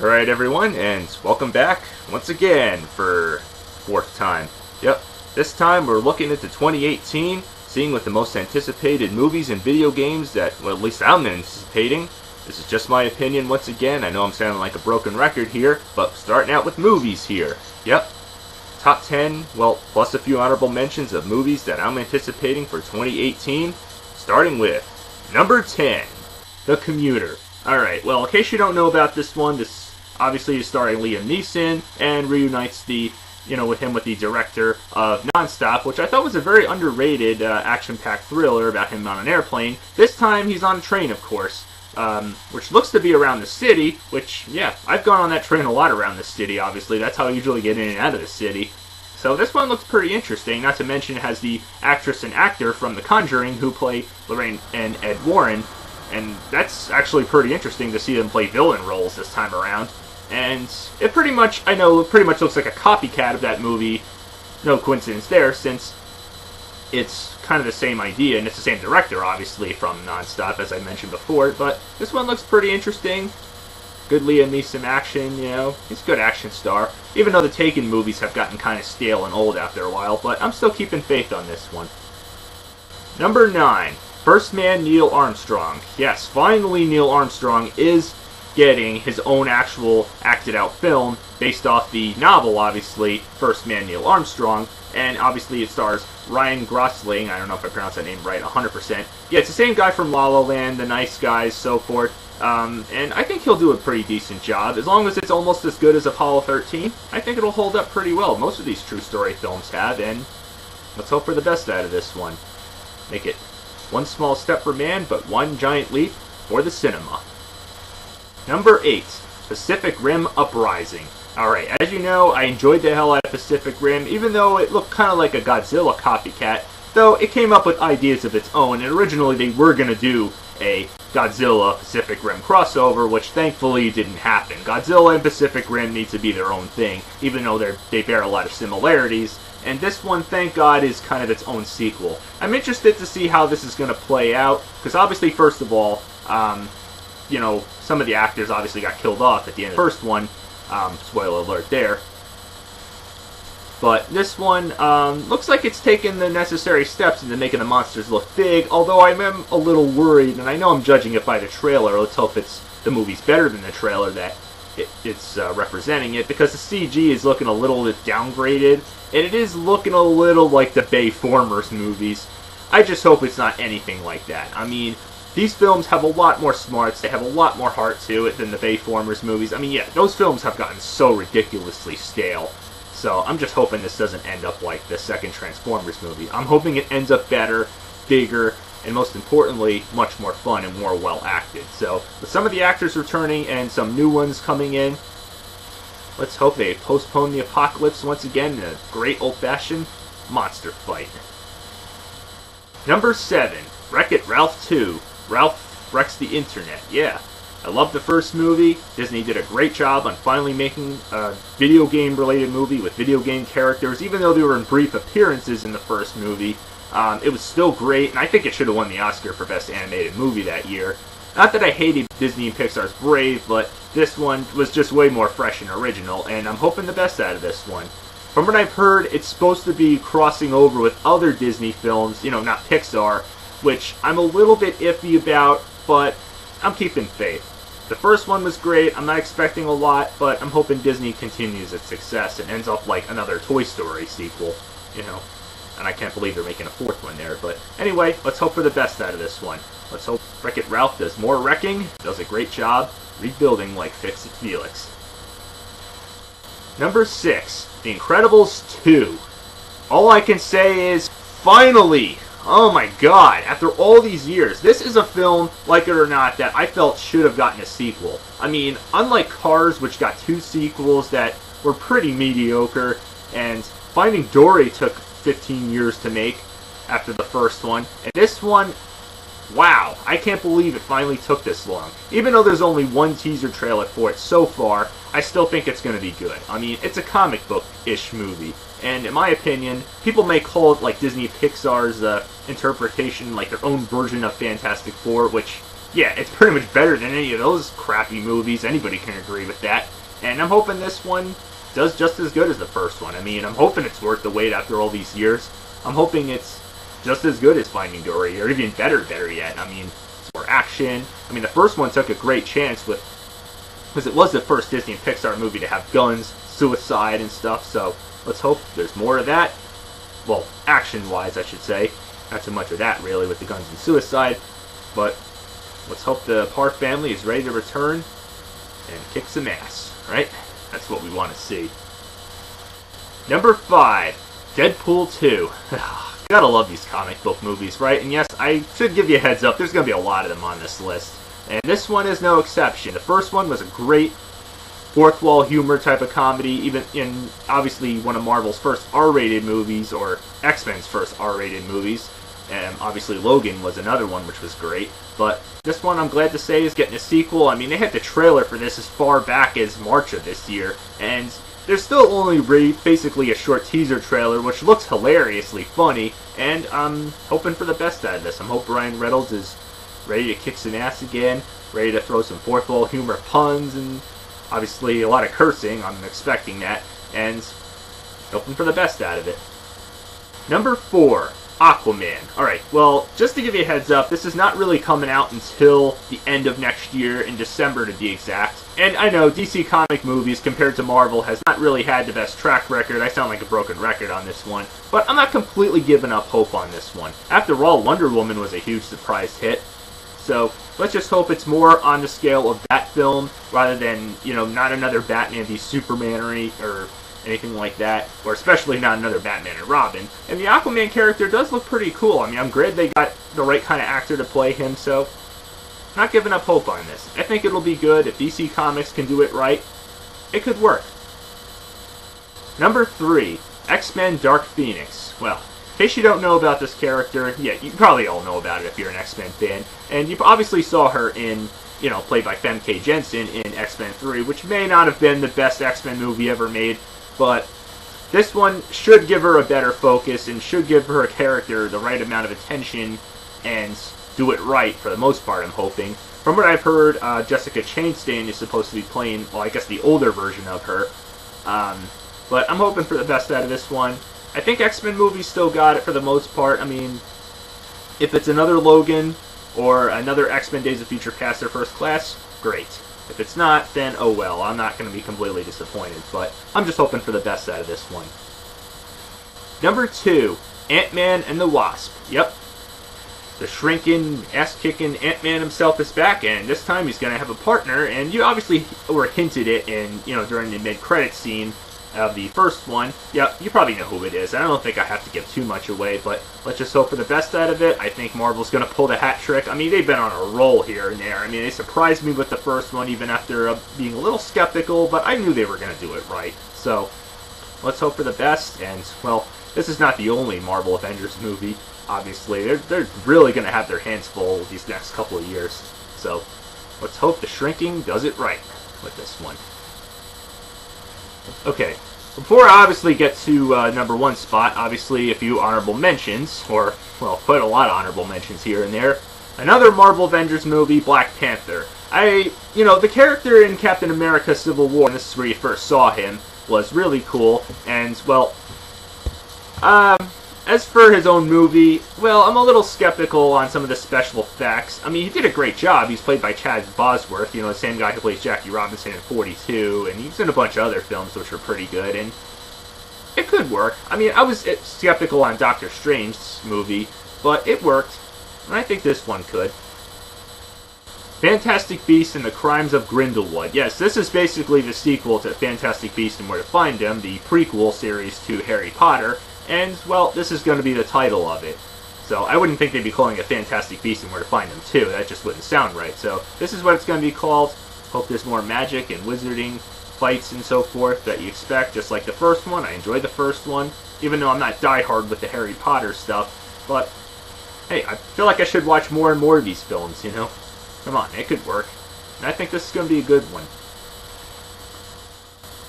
Alright everyone, and welcome back once again for fourth time. Yep, this time we're looking into 2018, seeing what the most anticipated movies and video games that, well, at least I'm anticipating. This is just my opinion once again. I know I'm sounding like a broken record here, but starting out with movies here. Yep, top 10, well, plus a few honorable mentions of movies that I'm anticipating for 2018, starting with number 10, The Commuter. Alright, well, in case you don't know about this one, this obviously is starring Liam Neeson and reunites with him with the director of Nonstop, which I thought was a very underrated action-packed thriller about him on an airplane. This time he's on a train, of course, which looks to be around the city, which, yeah, I've gone on that train a lot around the city, obviously. That's how I usually get in and out of the city. So this one looks pretty interesting, not to mention it has the actress and actor from The Conjuring who play Lorraine and Ed Warren. And that's actually pretty interesting to see them play villain roles this time around. And it pretty much looks like a copycat of that movie. No coincidence there, since it's kind of the same idea, and it's the same director, obviously, from Nonstop, as I mentioned before. But this one looks pretty interesting. Good Liam Neeson action, he's a good action star. Even though the Taken movies have gotten kind of stale and old after a while, but I'm still keeping faith on this one. Number 9. First Man Neil Armstrong. Yes, finally Neil Armstrong is getting his own actual acted-out film based off the novel, obviously, First Man Neil Armstrong, and obviously it stars Ryan Gosling. I don't know if I pronounced that name right 100%. Yeah, it's the same guy from La La Land, The Nice Guys, so forth, and I think he'll do a pretty decent job. As long as it's almost as good as Apollo 13, I think it'll hold up pretty well. Most of these true story films have, and let's hope for the best out of this one. Make it one small step for man, but one giant leap for the cinema. Number 8, Pacific Rim Uprising. Alright, as you know, I enjoyed the hell out of Pacific Rim, even though it looked kind of like a Godzilla copycat, though it came up with ideas of its own, and originally they were going to do a Godzilla Pacific Rim crossover, which thankfully didn't happen. Godzilla and Pacific Rim need to be their own thing, even though they bear a lot of similarities. And this one, thank God, is kind of its own sequel. I'm interested to see how this is going to play out, because obviously, first of all, some of the actors obviously got killed off at the end of the first one. Spoiler alert there. But this one looks like it's taken the necessary steps into making the monsters look big, although I am a little worried, and I know I'm judging it by the trailer. Let's hope the movie's better than the trailer that it's representing it, because the CG is looking a little bit downgraded, and it is looking a little like the Bayformers movies. I just hope it's not anything like that. I mean, these films have a lot more smarts, they have a lot more heart to it than the Bayformers movies. I mean, yeah, those films have gotten so ridiculously stale. So I'm just hoping this doesn't end up like the second Transformers movie. I'm hoping it ends up better, bigger, and most importantly, much more fun and more well acted. So, with some of the actors returning and some new ones coming in, let's hope they postpone the apocalypse once again in a great old-fashioned monster fight. Number 7, Wreck-It Ralph 2. Ralph Wrecks the Internet. Yeah, I love the first movie. Disney did a great job on finally making a video game-related movie with video game characters, even though they were in brief appearances in the first movie. It was still great, and I think it should have won the Oscar for Best Animated Movie that year. Not that I hated Disney and Pixar's Brave, but this one was just way more fresh and original, and I'm hoping the best out of this one. From what I've heard, it's supposed to be crossing over with other Disney films, not Pixar, which I'm a little bit iffy about, but I'm keeping faith. The first one was great, I'm not expecting a lot, but I'm hoping Disney continues its success and ends up like another Toy Story sequel, And I can't believe they're making a fourth one there. But anyway, let's hope for the best out of this one. Let's hope Wreck-It Ralph does more wrecking, does a great job rebuilding like Fix-It Felix. Number 6, The Incredibles 2. All I can say is, finally! Oh my god, after all these years, this is a film, like it or not, that I felt should have gotten a sequel. I mean, unlike Cars, which got 2 sequels that were pretty mediocre, and Finding Dory took 15 years to make after the first one, and this one, wow, I can't believe it finally took this long. Even though there's only one teaser trailer for it so far, I still think it's going to be good. I mean, it's a comic book-ish movie, and in my opinion, people may call it like Disney Pixar's interpretation, like their own version of Fantastic Four, which yeah, it's pretty much better than any of those crappy movies. Anybody can agree with that. And I'm hoping this one does just as good as the first one. I mean, I'm hoping it's worth the wait after all these years. I'm hoping it's just as good as Finding Dory, or even better yet. I mean, it's more action. I mean, the first one took a great chance with, because it was the first Disney and Pixar movie to have guns, suicide, and stuff, so let's hope there's more of that. Well, action-wise, I should say. Not too much of that, really, with the guns and suicide, but let's hope the Parr family is ready to return and kick some ass, right? That's what we want to see. Number 5, Deadpool 2. Gotta love these comic book movies, right? And yes, I should give you a heads up, there's gonna be a lot of them on this list. And this one is no exception. The first one was a great fourth wall humor type of comedy, even in obviously one of Marvel's first R-rated movies, or X-Men's first R-rated movies. And obviously Logan was another one which was great. But this one, I'm glad to say, is getting a sequel. I mean, they had the trailer for this as far back as March of this year, and there's still only basically a short teaser trailer, which looks hilariously funny, and I'm hoping for the best out of this. I'm hoping Ryan Reynolds is ready to kick some ass again, ready to throw some fourth wall humor puns, and obviously a lot of cursing. I'm expecting that, and hoping for the best out of it. Number 4. Aquaman. Alright, well, just to give you a heads up, this is not really coming out until the end of next year, in December to be exact. And I know DC comic movies, compared to Marvel, has not really had the best track record. I sound like a broken record on this one. But I'm not completely giving up hope on this one. After all, Wonder Woman was a huge surprise hit. So, let's just hope it's more on the scale of that film, rather than, you know, not another Batman v Superman or anything like that, or especially not another Batman and Robin. And the Aquaman character does look pretty cool. I mean, I'm glad they got the right kind of actor to play him, so not giving up hope on this. I think it'll be good. If DC Comics can do it right, it could work. Number 3, X-Men Dark Phoenix. Well, in case you don't know about this character, yeah, you probably all know about it if you're an X-Men fan, and you obviously saw her in, you know, played by Femke Jensen in X-Men 3, which may not have been the best X-Men movie ever made, but this one should give her a better focus and should give her a character the right amount of attention and do it right for the most part, I'm hoping. From what I've heard, Jessica Chastain is supposed to be playing, well, I guess the older version of her. But I'm hoping for the best out of this one. I think X-Men movies still got it for the most part. I mean, if it's another Logan or another X-Men Days of Future Past or First Class, great. If it's not, then oh well, I'm not going to be completely disappointed, but I'm just hoping for the best out of this one. Number 2, Ant-Man and the Wasp. Yep. The shrinking, ass-kicking Ant-Man himself is back, and this time he's going to have a partner, and you obviously were hinted it in, you know, during the mid-credit scene of the first one. Yep, you probably know who it is. I don't think I have to give too much away, but let's just hope for the best out of it. I think Marvel's going to pull the hat trick. I mean, they've been on a roll here and there. I mean, they surprised me with the first one, even after being a little skeptical, but I knew they were going to do it right. So, let's hope for the best, and, well, this is not the only Marvel Avengers movie, obviously. They're really going to have their hands full these next couple of years. So, let's hope the shrinking does it right with this one. Okay, before I obviously get to number 1 spot, obviously a few honorable mentions, or, well, quite a lot of honorable mentions here and there. Another Marvel Avengers movie, Black Panther. You know, the character in Captain America Civil War, and this is where you first saw him, was really cool, and, well, as for his own movie, well, I'm a little skeptical on some of the special effects. I mean, he did a great job. He's played by Chad Bosworth, you know, the same guy who plays Jackie Robinson in 42, and he's in a bunch of other films which are pretty good, and it could work. I mean, I was skeptical on Doctor Strange's movie, but it worked, and I think this one could. Fantastic Beasts and the Crimes of Grindelwald. Yes, this is basically the sequel to Fantastic Beasts and Where to Find Them, the prequel series to Harry Potter, and, well, this is going to be the title of it. So I wouldn't think they'd be calling it Fantastic Beasts and Where to Find Them 2. That just wouldn't sound right. So this is what it's going to be called. Hope there's more magic and wizarding fights and so forth that you expect, just like the first one. I enjoyed the first one, even though I'm not diehard with the Harry Potter stuff. But, hey, I feel like I should watch more and more of these films, you know? Come on, it could work. And I think this is going to be a good one.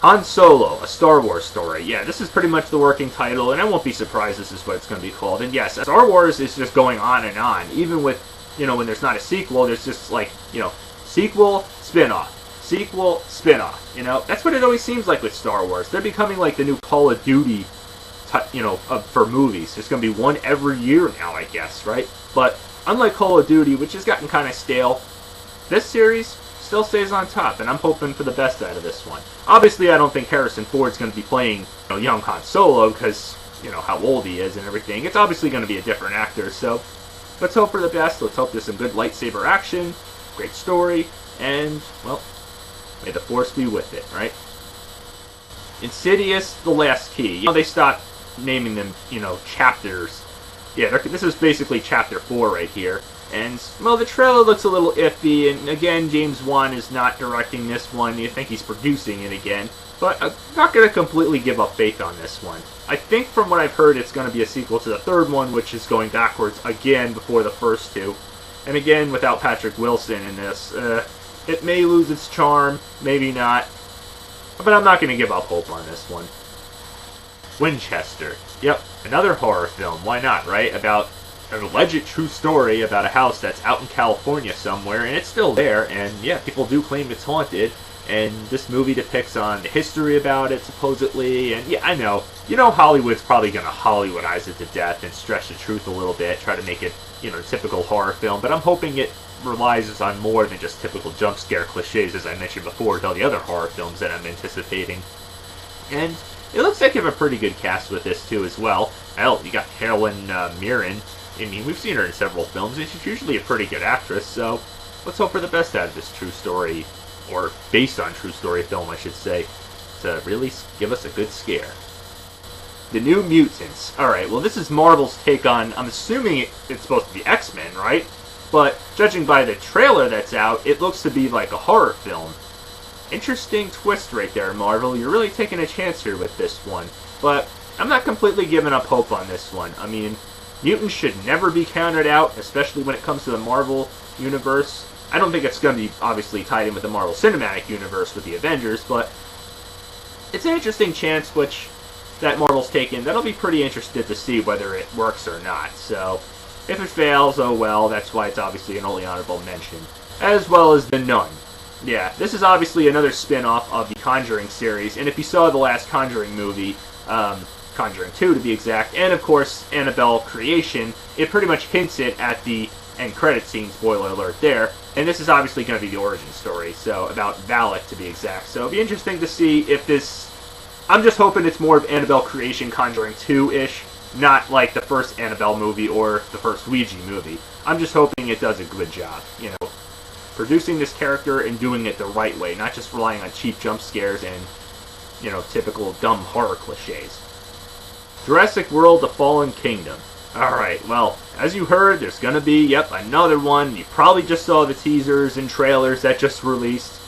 Han Solo, a Star Wars story. Yeah, this is pretty much the working title, and I won't be surprised this is what it's going to be called. And yes, Star Wars is just going on and on, even with when there's not a sequel, there's just like, sequel, spin-off. Sequel, spin-off. That's what it always seems like with Star Wars. They're becoming like the new Call of Duty, for movies. There's going to be one every year now, I guess, right? But unlike Call of Duty, which has gotten kind of stale, this series still stays on top, and I'm hoping for the best out of this one. Obviously, I don't think Harrison Ford's going to be playing, young Han Solo, because, how old he is and everything. It's obviously going to be a different actor, so let's hope for the best. Let's hope there's some good lightsaber action, great story, and, well, may the Force be with it, right? Insidious, The Last Key. They stopped naming them, chapters. Yeah, this is basically chapter 4 right here. And, well, the trailer looks a little iffy, and again, James Wan is not directing this one. You think he's producing it again. But I'm not going to completely give up faith on this one. I think from what I've heard, it's going to be a sequel to the third one, which is going backwards again before the first two. And again, without Patrick Wilson in this, it may lose its charm, maybe not. But I'm not going to give up hope on this one. Winchester. Yep, another horror film. Why not, right? About an alleged true story about a house that's out in California somewhere, and it's still there, and yeah, people do claim it's haunted, and this movie depicts on the history about it, supposedly, and yeah, I know. Hollywood's probably going to Hollywoodize it to death and stretch the truth a little bit, try to make it, a typical horror film, but I'm hoping it relies on more than just typical jump scare cliches, as I mentioned before, with all the other horror films that I'm anticipating. And it looks like you have a pretty good cast with this, too, as well. Hell, you got Helen Mirren. I mean, we've seen her in several films, and she's usually a pretty good actress, so let's hope for the best out of this true story, or based on true story film, I should say, to really give us a good scare. The New Mutants. Alright, well, this is Marvel's take on, I'm assuming it's supposed to be X-Men, right? But judging by the trailer that's out, it looks to be like a horror film. Interesting twist right there, Marvel. You're really taking a chance here with this one. But I'm not completely giving up hope on this one. I mean, mutants should never be counted out, especially when it comes to the Marvel universe. I don't think it's going to be obviously tied in with the Marvel Cinematic Universe with the Avengers, but it's an interesting chance that Marvel's taken. That'll be pretty interested to see whether it works or not. So, if it fails, oh well, that's why it's obviously an only honorable mention. As well as The Nun. Yeah, this is obviously another spin-off of the Conjuring series, and if you saw the last Conjuring movie, Conjuring 2 to be exact, and of course Annabelle Creation, it pretty much hints it at the end credit scene, spoiler alert there, and this is obviously going to be the origin story, so about Valak to be exact. So it'll be interesting to see if this, I'm just hoping it's more of Annabelle Creation Conjuring 2-ish, not like the first Annabelle movie or the first Ouija movie. I'm just hoping it does a good job, producing this character and doing it the right way, not just relying on cheap jump scares and, typical dumb horror cliches. Jurassic World: The Fallen Kingdom. Alright, well, as you heard, there's gonna be, another one. You probably just saw the teasers and trailers that just released.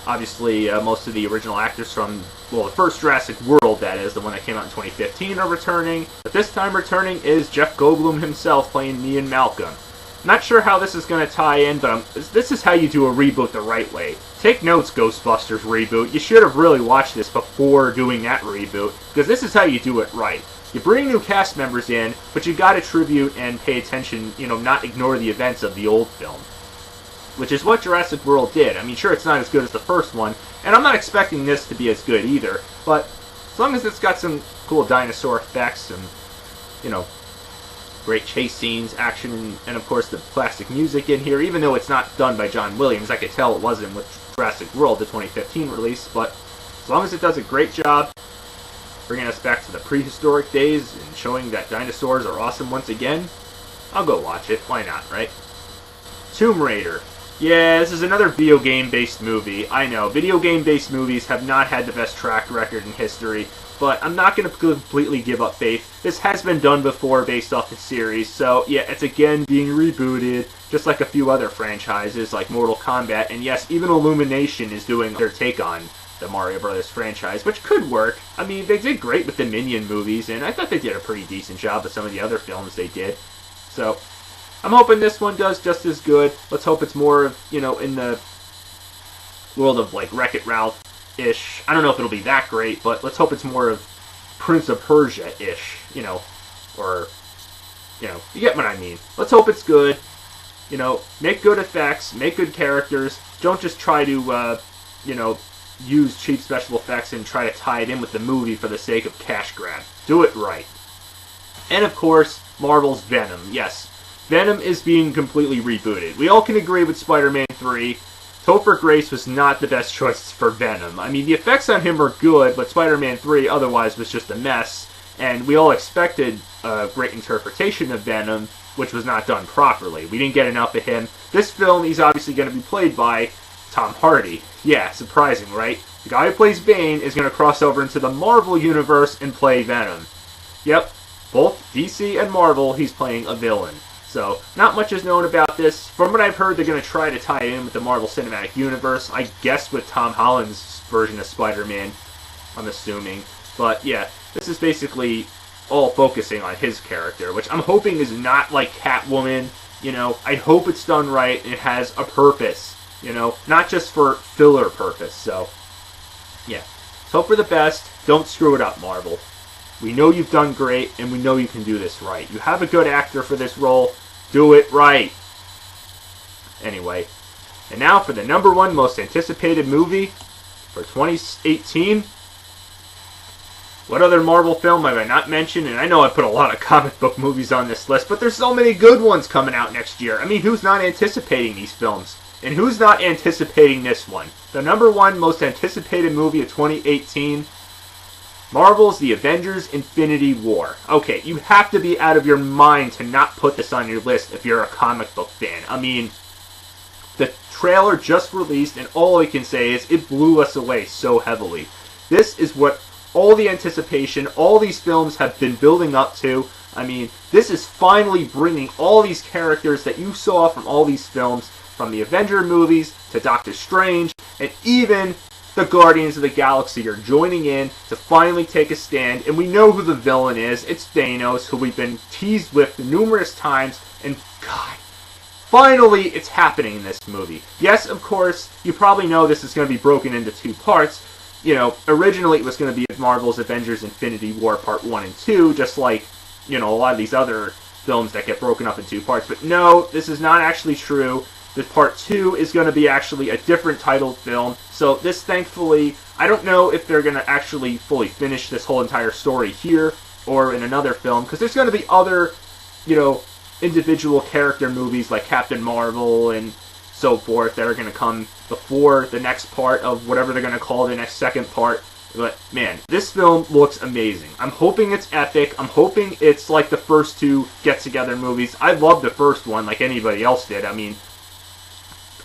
Obviously, most of the original actors from, the first Jurassic World, that is, the one that came out in 2015, are returning. But this time returning is Jeff Goldblum himself playing Ian Malcolm. Not sure how this is going to tie in, but this is how you do a reboot the right way. Take notes, Ghostbusters reboot. You should have really watched this before doing that reboot, because this is how you do it right. You bring new cast members in, but you got to tribute and pay attention, not ignore the events of the old film. Which is what Jurassic World did. I mean, sure, it's not as good as the first one, and I'm not expecting this to be as good either, but as long as it's got some cool dinosaur effects and, great chase scenes, action, and of course the classic music in here, even though it's not done by John Williams, I could tell it wasn't with Jurassic World, the 2015 release, but as long as it does a great job bringing us back to the prehistoric days and showing that dinosaurs are awesome once again, I'll go watch it. Why not, right? Tomb Raider. Yeah, this is another video game-based movie. I know, video game-based movies have not had the best track record in history, but I'm not going to completely give up faith. This has been done before based off the series, so yeah, it's again being rebooted, just like a few other franchises like Mortal Kombat, and yes, even Illumination is doing their take on the Mario Brothers franchise, which could work. I mean, they did great with the Minion movies, and I thought they did a pretty decent job with some of the other films they did. So, I'm hoping this one does just as good. Let's hope it's more of, in the world of, like, Wreck-It Ralph-ish. I don't know if it'll be that great, but let's hope it's more of Prince of Persia-ish, or you get what I mean. Let's hope it's good. Make good effects, make good characters. Don't just try to, use cheap special effects and try to tie it in with the movie for the sake of cash grab. Do it right. And of course, Marvel's Venom. Yes, Venom is being completely rebooted. We all can agree with Spider-Man 3. Topher Grace was not the best choice for Venom. I mean, the effects on him were good, but Spider-Man 3 otherwise was just a mess. And we all expected a great interpretation of Venom, which was not done properly. We didn't get enough of him. This film, he's obviously going to be played by Tom Hardy. Yeah, surprising, right? The guy who plays Bane is going to cross over into the Marvel Universe and play Venom. Yep, both DC and Marvel, he's playing a villain. So, not much is known about this. From what I've heard, they're going to try to tie it in with the Marvel Cinematic Universe. I guess with Tom Holland's version of Spider-Man, I'm assuming. But yeah, this is basically all focusing on his character, which I'm hoping is not like Catwoman. I hope it's done right and it has a purpose. Not just for filler purpose. So, yeah. Let's hope for the best. Don't screw it up, Marvel. We know you've done great, and we know you can do this right. You have a good actor for this role. Do it right. Anyway, and now for the #1 most anticipated movie for 2018. What other Marvel film have I not mentioned? And I know I put a lot of comic book movies on this list, but there's so many good ones coming out next year. I mean, who's not anticipating these films? And who's not anticipating this one? The #1 most anticipated movie of 2018, Marvel's The Avengers Infinity War. Okay, you have to be out of your mind to not put this on your list if you're a comic book fan. I mean, the trailer just released, and all I can say is it blew us away so heavily. This is what all the anticipation, all these films have been building up to. I mean, this is finally bringing all these characters that you saw from all these films, from the Avenger movies to Doctor Strange, and even the Guardians of the Galaxy are joining in to finally take a stand. And we know who the villain is. It's Thanos, who we've been teased with numerous times. And God, finally it's happening in this movie. Yes, of course, you probably know this is going to be broken into 2 parts. Originally it was going to be Marvel's Avengers Infinity War Part 1 and 2, just like, a lot of these other films that get broken up in 2 parts. But no, this is not actually true. The Part 2 is going to be actually a different titled film. So this, thankfully, I don't know if they're going to actually fully finish this whole entire story here or in another film, because there's going to be other, individual character movies like Captain Marvel and so forth that are going to come before the next part of whatever they're going to call the next second part. But, man, this film looks amazing. I'm hoping it's epic. I'm hoping it's like the first 2 get-together movies. I loved the first one like anybody else did. I mean,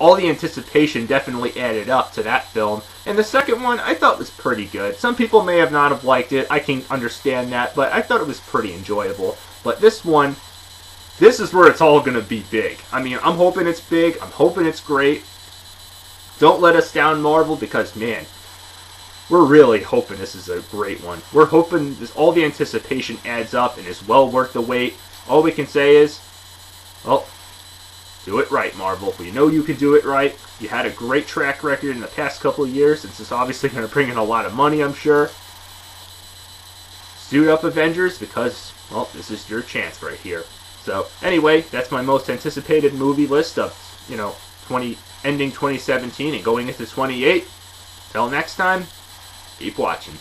all the anticipation definitely added up to that film. And the second one, I thought was pretty good. Some people may have not have liked it. I can understand that, but I thought it was pretty enjoyable. But this one, this is where it's all going to be big. I mean, I'm hoping it's big. I'm hoping it's great. Don't let us down, Marvel, because, man, we're really hoping this is a great one. We're hoping all the anticipation adds up and is well worth the wait. All we can say is, well, do it right, Marvel. We know you can do it right. You had a great track record in the past couple of years. This is obviously going to bring in a lot of money, I'm sure. Suit up, Avengers, because, well, this is your chance right here. So, anyway, that's my most anticipated movie list of, ending 2017 and going into 28. Till next time, keep watching.